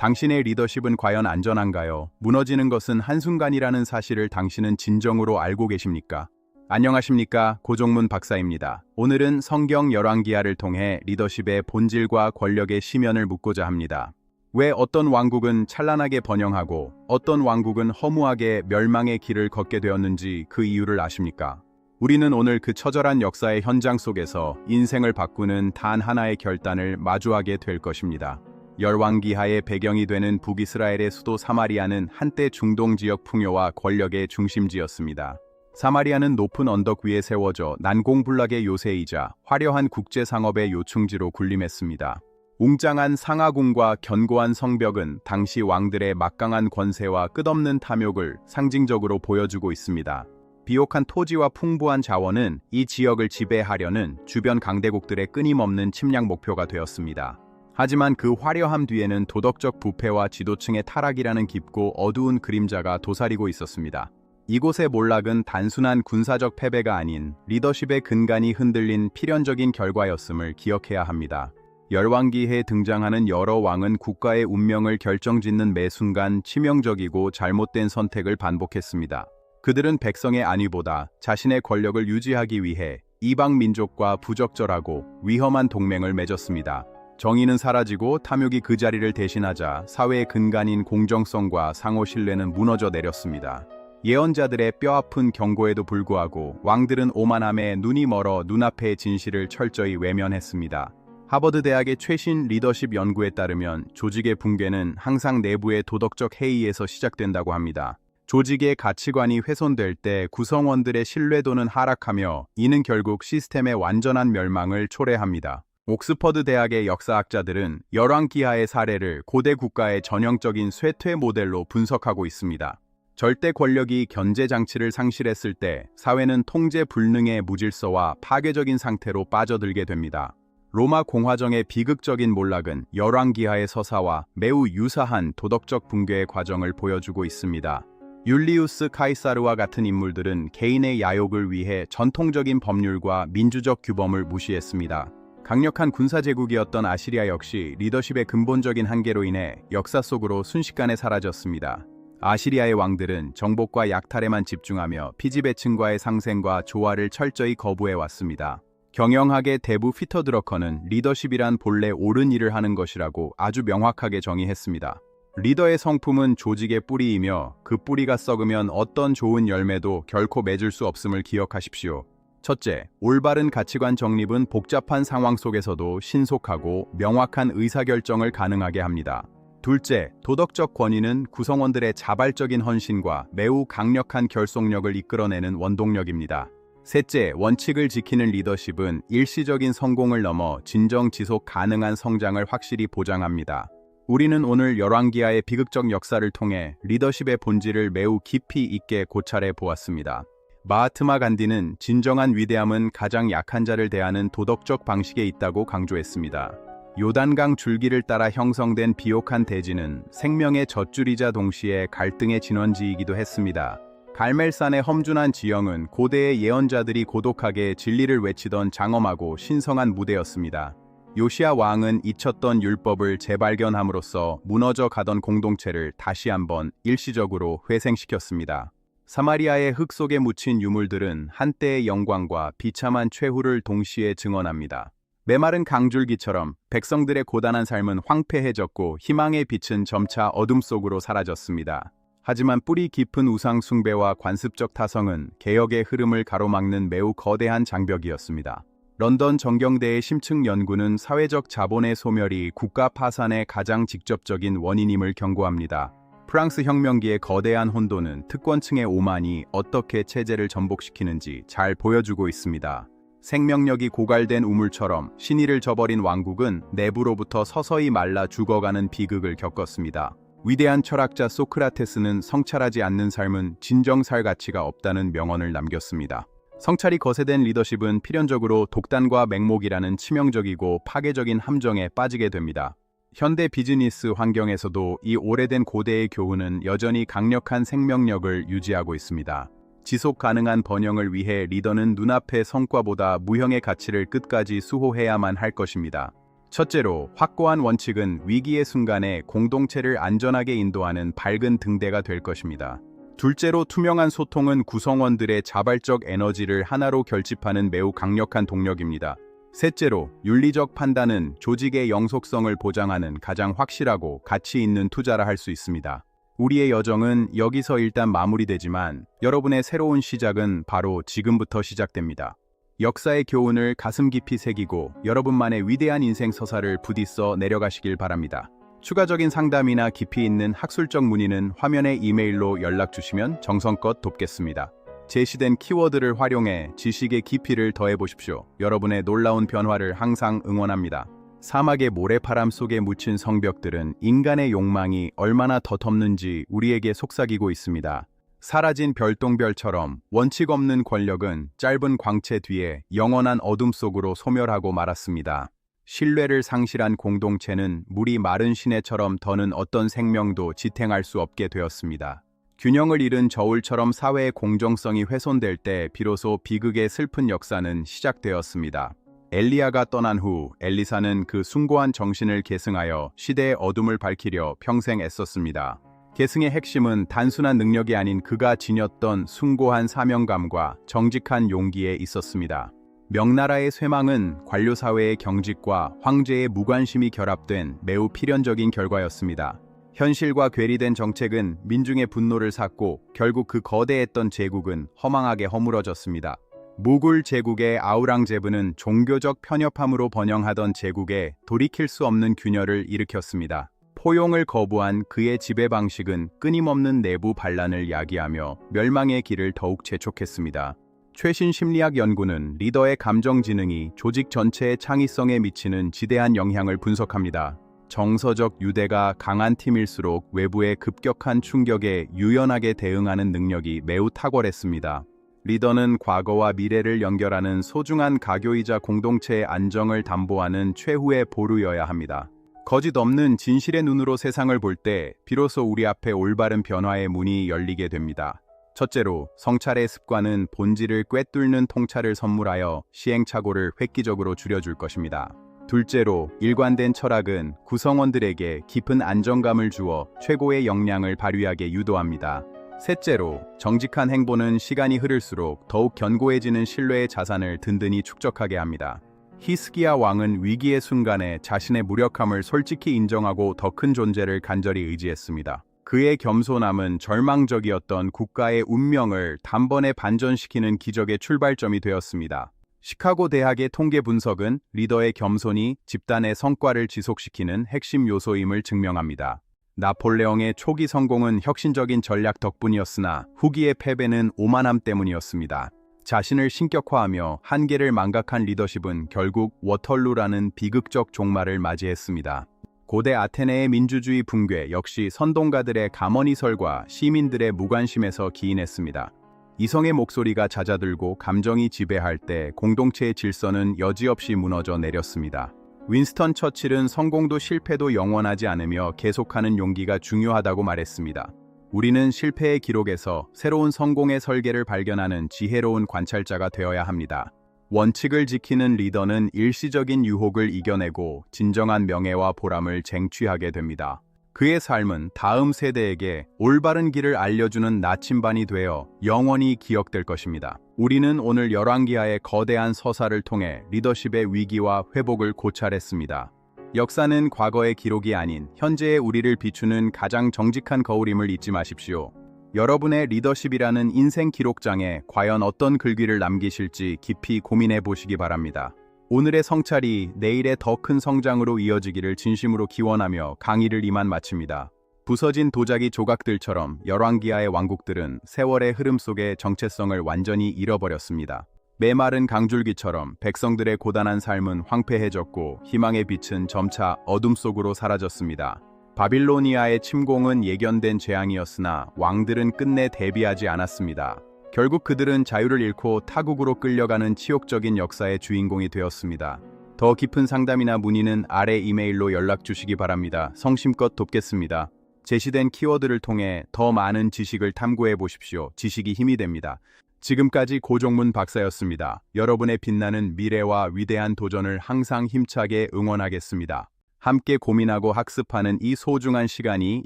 당신의 리더십은 과연 안전한가요? 무너지는 것은 한순간이라는 사실을 당신은 진정으로 알고 계십니까? 안녕하십니까? 고종문 박사입니다. 오늘은 성경 열왕기하를 통해 리더십의 본질과 권력의 심연을 묻고자 합니다. 왜 어떤 왕국은 찬란하게 번영하고 어떤 왕국은 허무하게 멸망의 길을 걷게 되었는지 그 이유를 아십니까? 우리는 오늘 그 처절한 역사의 현장 속에서 인생을 바꾸는 단 하나의 결단을 마주하게 될 것입니다. 열왕기하의 배경이 되는 북이스라엘의 수도 사마리아는 한때 중동 지역 풍요와 권력의 중심지였습니다. 사마리아는 높은 언덕 위에 세워져 난공불락의 요새이자 화려한 국제상업의 요충지로 군림했습니다. 웅장한 상하궁과 견고한 성벽은 당시 왕들의 막강한 권세와 끝없는 탐욕을 상징적으로 보여주고 있습니다. 비옥한 토지와 풍부한 자원은 이 지역을 지배하려는 주변 강대국들의 끊임없는 침략 목표가 되었습니다. 하지만 그 화려함 뒤에는 도덕적 부패와 지도층의 타락이라는 깊고 어두운 그림자가 도사리고 있었습니다. 이곳의 몰락은 단순한 군사적 패배가 아닌 리더십의 근간이 흔들린 필연적인 결과였음을 기억해야 합니다. 열왕기해에 등장하는 여러 왕은 국가의 운명을 결정짓는 매 순간 치명적이고 잘못된 선택을 반복했습니다. 그들은 백성의 안위보다 자신의 권력을 유지하기 위해 이방 민족과 부적절하고 위험한 동맹을 맺었습니다. 정의는 사라지고 탐욕이 그 자리를 대신하자 사회의 근간인 공정성과 상호 신뢰는 무너져 내렸습니다. 예언자들의 뼈아픈 경고에도 불구하고 왕들은 오만함에 눈이 멀어 눈앞의 진실을 철저히 외면했습니다. 하버드 대학의 최신 리더십 연구에 따르면 조직의 붕괴는 항상 내부의 도덕적 해이에서 시작된다고 합니다. 조직의 가치관이 훼손될 때 구성원들의 신뢰도는 하락하며 이는 결국 시스템의 완전한 멸망을 초래합니다. 옥스퍼드 대학의 역사학자들은 열왕기하의 사례를 고대 국가의 전형적인 쇠퇴 모델로 분석하고 있습니다. 절대 권력이 견제 장치를 상실했을 때 사회는 통제 불능의 무질서와 파괴적인 상태로 빠져들게 됩니다. 로마 공화정의 비극적인 몰락은 열왕기하의 서사와 매우 유사한 도덕적 붕괴의 과정을 보여주고 있습니다. 율리우스 카이사르와 같은 인물들은 개인의 야욕을 위해 전통적인 법률과 민주적 규범을 무시했습니다. 강력한 군사제국이었던 아시리아 역시 리더십의 근본적인 한계로 인해 역사 속으로 순식간에 사라졌습니다. 아시리아의 왕들은 정복과 약탈에만 집중하며 피지배층과의 상생과 조화를 철저히 거부해왔습니다. 경영학의 대부 피터 드러커는 리더십이란 본래 옳은 일을 하는 것이라고 아주 명확하게 정의했습니다. 리더의 성품은 조직의 뿌리이며 그 뿌리가 썩으면 어떤 좋은 열매도 결코 맺을 수 없음을 기억하십시오. 첫째, 올바른 가치관 정립은 복잡한 상황 속에서도 신속하고 명확한 의사결정을 가능하게 합니다. 둘째, 도덕적 권위는 구성원들의 자발적인 헌신과 매우 강력한 결속력을 이끌어내는 원동력입니다. 셋째, 원칙을 지키는 리더십은 일시적인 성공을 넘어 진정 지속 가능한 성장을 확실히 보장합니다. 우리는 오늘 열왕기하의 비극적 역사를 통해 리더십의 본질을 매우 깊이 있게 고찰해 보았습니다. 마하트마 간디는 진정한 위대함은 가장 약한 자를 대하는 도덕적 방식에 있다고 강조했습니다. 요단강 줄기를 따라 형성된 비옥한 대지는 생명의 젖줄이자 동시에 갈등의 진원지이기도 했습니다. 갈멜산의 험준한 지형은 고대의 예언자들이 고독하게 진리를 외치던 장엄하고 신성한 무대였습니다. 요시야 왕은 잊혔던 율법을 재발견함으로써 무너져 가던 공동체를 다시 한번 일시적으로 회생시켰습니다. 사마리아의 흙 속에 묻힌 유물들은 한때의 영광과 비참한 최후를 동시에 증언합니다. 메마른 강줄기처럼 백성들의 고단한 삶은 황폐해졌고 희망의 빛은 점차 어둠 속으로 사라졌습니다. 하지만 뿌리 깊은 우상 숭배와 관습적 타성은 개혁의 흐름을 가로막는 매우 거대한 장벽이었습니다. 런던 정경대의 심층 연구는 사회적 자본의 소멸이 국가 파산의 가장 직접적인 원인임을 경고합니다. 프랑스 혁명기의 거대한 혼돈은 특권층의 오만이 어떻게 체제를 전복시키는지 잘 보여주고 있습니다. 생명력이 고갈된 우물처럼 신의를 저버린 왕국은 내부로부터 서서히 말라 죽어가는 비극을 겪었습니다. 위대한 철학자 소크라테스는 성찰하지 않는 삶은 진정 살 가치가 없다는 명언을 남겼습니다. 성찰이 거세된 리더십은 필연적으로 독단과 맹목이라는 치명적이고 파괴적인 함정에 빠지게 됩니다. 현대 비즈니스 환경에서도 이 오래된 고대의 교훈은 여전히 강력한 생명력을 유지하고 있습니다. 지속 가능한 번영을 위해 리더는 눈앞의 성과보다 무형의 가치를 끝까지 수호해야만 할 것입니다. 첫째로, 확고한 원칙은 위기의 순간에 공동체를 안전하게 인도하는 밝은 등대가 될 것입니다. 둘째로, 투명한 소통은 구성원들의 자발적 에너지를 하나로 결집하는 매우 강력한 동력입니다. 셋째로, 윤리적 판단은 조직의 영속성을 보장하는 가장 확실하고 가치 있는 투자라 할 수 있습니다. 우리의 여정은 여기서 일단 마무리되지만 여러분의 새로운 시작은 바로 지금부터 시작됩니다. 역사의 교훈을 가슴 깊이 새기고 여러분만의 위대한 인생 서사를 부디써 내려가시길 바랍니다. 추가적인 상담이나 깊이 있는 학술적 문의는 화면의 이메일로 연락 주시면 정성껏 돕겠습니다. 제시된 키워드를 활용해 지식의 깊이를 더해 보십시오. 여러분의 놀라운 변화를 항상 응원합니다. 사막의 모래바람 속에 묻힌 성벽들은 인간의 욕망이 얼마나 덧없는지 우리에게 속삭이고 있습니다. 사라진 별똥별처럼 원칙 없는 권력은 짧은 광채 뒤에 영원한 어둠 속으로 소멸하고 말았습니다. 신뢰를 상실한 공동체는 물이 마른 시내처럼 더는 어떤 생명도 지탱할 수 없게 되었습니다. 균형을 잃은 저울처럼 사회의 공정성이 훼손될 때 비로소 비극의 슬픈 역사는 시작되었습니다. 엘리야가 떠난 후 엘리사는 그 숭고한 정신을 계승하여 시대의 어둠을 밝히려 평생 애썼습니다. 계승의 핵심은 단순한 능력이 아닌 그가 지녔던 숭고한 사명감과 정직한 용기에 있었습니다. 명나라의 쇠망은 관료사회의 경직과 황제의 무관심이 결합된 매우 필연적인 결과였습니다. 현실과 괴리된 정책은 민중의 분노를 샀고 결국 그 거대했던 제국은 허망하게 허물어졌습니다. 무굴 제국의 아우랑제브는 종교적 편협함으로 번영하던 제국에 돌이킬 수 없는 균열을 일으켰습니다. 포용을 거부한 그의 지배 방식은 끊임없는 내부 반란을 야기하며 멸망의 길을 더욱 재촉했습니다. 최신 심리학 연구는 리더의 감정 지능이 조직 전체의 창의성에 미치는 지대한 영향을 분석합니다. 정서적 유대가 강한 팀일수록 외부의 급격한 충격에 유연하게 대응하는 능력이 매우 탁월했습니다. 리더는 과거와 미래를 연결하는 소중한 가교이자 공동체의 안정을 담보하는 최후의 보루여야 합니다. 거짓 없는 진실의 눈으로 세상을 볼 때 비로소 우리 앞에 올바른 변화의 문이 열리게 됩니다. 첫째로, 성찰의 습관은 본질을 꿰뚫는 통찰을 선물하여 시행착오를 획기적으로 줄여줄 것입니다. 둘째로, 일관된 철학은 구성원들에게 깊은 안정감을 주어 최고의 역량을 발휘하게 유도합니다. 셋째로, 정직한 행보는 시간이 흐를수록 더욱 견고해지는 신뢰의 자산을 든든히 축적하게 합니다. 히스기야 왕은 위기의 순간에 자신의 무력함을 솔직히 인정하고 더 큰 존재를 간절히 의지했습니다. 그의 겸손함은 절망적이었던 국가의 운명을 단번에 반전시키는 기적의 출발점이 되었습니다. 시카고 대학의 통계 분석은 리더의 겸손이 집단의 성과를 지속시키는 핵심 요소임을 증명합니다. 나폴레옹의 초기 성공은 혁신적인 전략 덕분이었으나 후기의 패배는 오만함 때문이었습니다. 자신을 신격화하며 한계를 망각한 리더십은 결국 워털루라는 비극적 종말을 맞이했습니다. 고대 아테네의 민주주의 붕괴 역시 선동가들의 가머니설과 시민들의 무관심에서 기인했습니다. 이성의 목소리가 잦아들고 감정이 지배할 때 공동체의 질서는 여지없이 무너져 내렸습니다. 윈스턴 처칠은 성공도 실패도 영원하지 않으며 계속하는 용기가 중요하다고 말했습니다. 우리는 실패의 기록에서 새로운 성공의 설계를 발견하는 지혜로운 관찰자가 되어야 합니다. 원칙을 지키는 리더는 일시적인 유혹을 이겨내고 진정한 명예와 보람을 쟁취하게 됩니다. 그의 삶은 다음 세대에게 올바른 길을 알려주는 나침반이 되어 영원히 기억될 것입니다. 우리는 오늘 열왕기하의 거대한 서사를 통해 리더십의 위기와 회복을 고찰했습니다. 역사는 과거의 기록이 아닌 현재의 우리를 비추는 가장 정직한 거울임을 잊지 마십시오. 여러분의 리더십이라는 인생 기록장에 과연 어떤 글귀를 남기실지 깊이 고민해 보시기 바랍니다. 오늘의 성찰이 내일의 더 큰 성장으로 이어지기를 진심으로 기원하며 강의를 이만 마칩니다. 부서진 도자기 조각들처럼 열왕기하의 왕국들은 세월의 흐름 속에 정체성을 완전히 잃어버렸습니다. 메마른 강줄기처럼 백성들의 고단한 삶은 황폐해졌고 희망의 빛은 점차 어둠 속으로 사라졌습니다. 바빌로니아의 침공은 예견된 재앙이었으나 왕들은 끝내 대비하지 않았습니다. 결국 그들은 자유를 잃고 타국으로 끌려가는 치욕적인 역사의 주인공이 되었습니다. 더 깊은 상담이나 문의는 아래 이메일로 연락 주시기 바랍니다. 성심껏 돕겠습니다. 제시된 키워드를 통해 더 많은 지식을 탐구해 보십시오. 지식이 힘이 됩니다. 지금까지 고종문 박사였습니다. 여러분의 빛나는 미래와 위대한 도전을 항상 힘차게 응원하겠습니다. 함께 고민하고 학습하는 이 소중한 시간이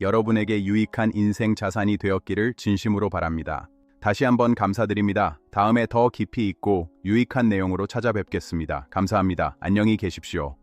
여러분에게 유익한 인생 자산이 되었기를 진심으로 바랍니다. 다시 한번 감사드립니다. 다음에 더 깊이 있고 유익한 내용으로 찾아뵙겠습니다. 감사합니다. 안녕히 계십시오.